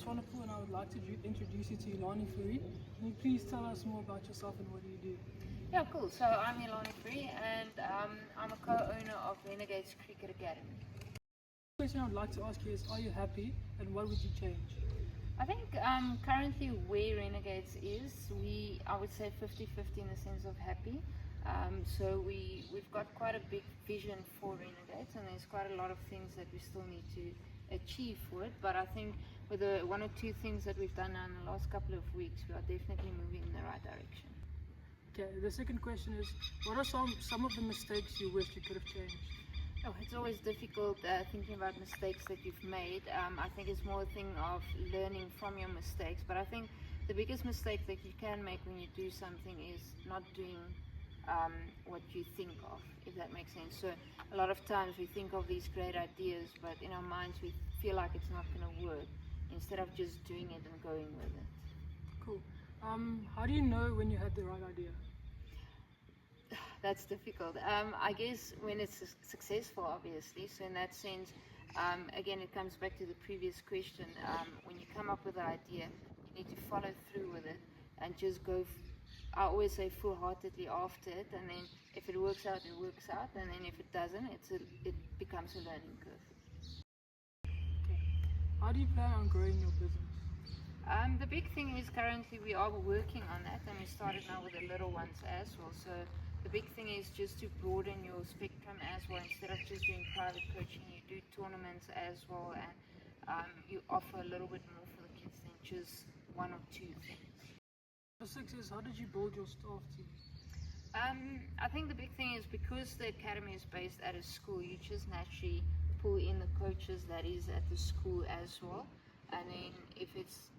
Swanepoel, and I would like to introduce you to Ilani Furi. Can you please tell us more about yourself and what do you do? Yeah, cool. So I'm Ilani Furi, and I'm a co-owner of Renegades Cricket Academy. The question I would like to ask you is, are you happy and what would you change? I think currently where Renegades is, I would say 50-50 in the sense of happy. So we've got quite a big vision for Renegades, and there's quite a lot of things that we still need to achieve for it. But I think with the one or two things that we've done now in the last couple of weeks, we are definitely moving in the right direction. Okay, the second question is, what are some of the mistakes you wish you could have changed? Oh, it's always difficult thinking about mistakes that you've made. I think it's more a thing of learning from your mistakes. But I think the biggest mistake that you can make when you do something is not doing what you think of, if that makes sense. So a lot of times we think of these great ideas, but in our minds we feel like it's not going to work, instead of just doing it and going with it. Cool. How do you know when you had the right idea? That's difficult. I guess when it's successful, obviously. So in that sense, again, it comes back to the previous question. When you come up with an idea, you need to follow through with it and just go. I always say full-heartedly after it, and then if it works out, it works out, and then if it doesn't, it becomes a learning curve. Okay. How do you plan on growing your business? The big thing is currently we are working on that, and we started now with the little ones as well. So the big thing is just to broaden your spectrum as well. Instead of just doing private coaching, you do tournaments as well, and you offer a little bit more for the kids than just one or two things. Number 6 is, how did you build your staff team? I think the big thing is because the academy is based at a school, you just naturally pull in the coaches that is at the school as well. And then if it's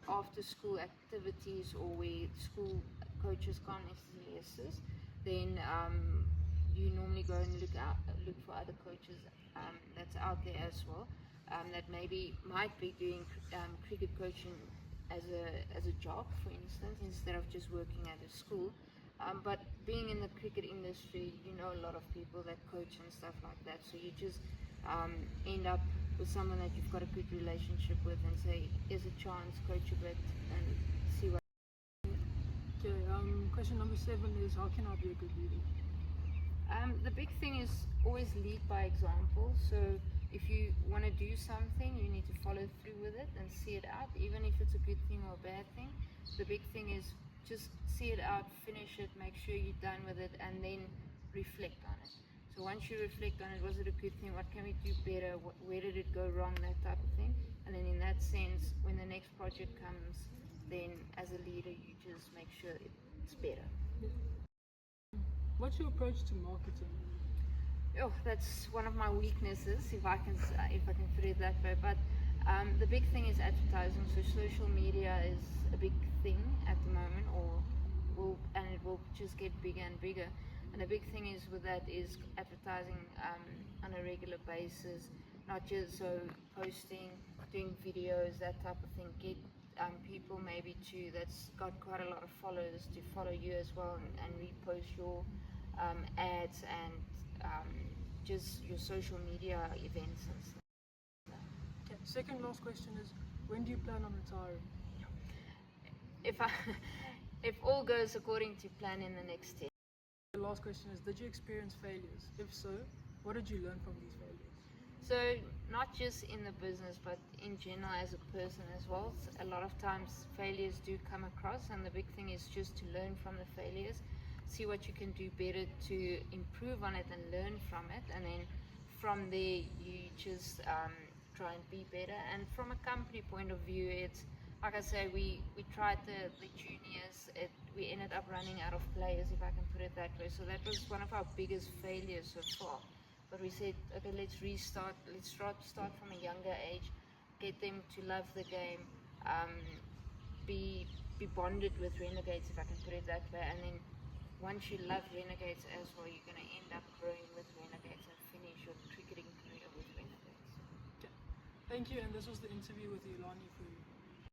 after school activities or where school coaches can't necessarily assist, then you normally go and look for other coaches that's out there as well, that maybe might be doing cricket coaching as a job, for instance, instead of just working at a school. But being in the cricket industry, you know a lot of people that coach and stuff like that, so you just end up with someone that you've got a good relationship with and say, here's a chance, coach a bit and see what. Okay, question number 7 is, how can I be a good leader? The big thing is always lead by example. So if you want to do something, you need to follow through with it and see it out, even if it's a good thing or a bad thing. The big thing is just see it out, finish it, make sure you're done with it, and then reflect on it. So once you reflect on it, was it a good thing? What can we do better? Where did it go wrong? That type of thing. And then in that sense, when the next project comes, then as a leader, you just make sure it's better. What's your approach to marketing? Oh, that's one of my weaknesses, if I can put it that way. But the big thing is advertising. So social media is a big thing at the moment, and it will just get bigger and bigger. And the big thing is with that is advertising on a regular basis, not just so posting, doing videos, that type of thing. Get people maybe that's got quite a lot of followers to follow you as well and repost your ads and just your social media events and stuff. Okay. Second last question is, when do you plan on retiring? If all goes according to plan in the next 10. The last question is, did you experience failures? If so, what did you learn from these failures? So not just in the business, but in general as a person as well. A lot of times failures do come across, and the big thing is just to learn from the failures, see what you can do better to improve on it and learn from it, and then from there you just try and be better. And from a company point of view, it's like I say, we tried the juniors, we ended up running out of players, if I can put it that way. So that was one of our biggest failures so far. But we said, okay, let's restart, let's start from a younger age, get them to love the game, be bonded with Renegades, if I can put it that way. And then once you love Renegades as well, you're going to end up growing with Renegades and finish your cricketing career with Renegades. Okay. Thank you, and this was the interview with Ilani Furi.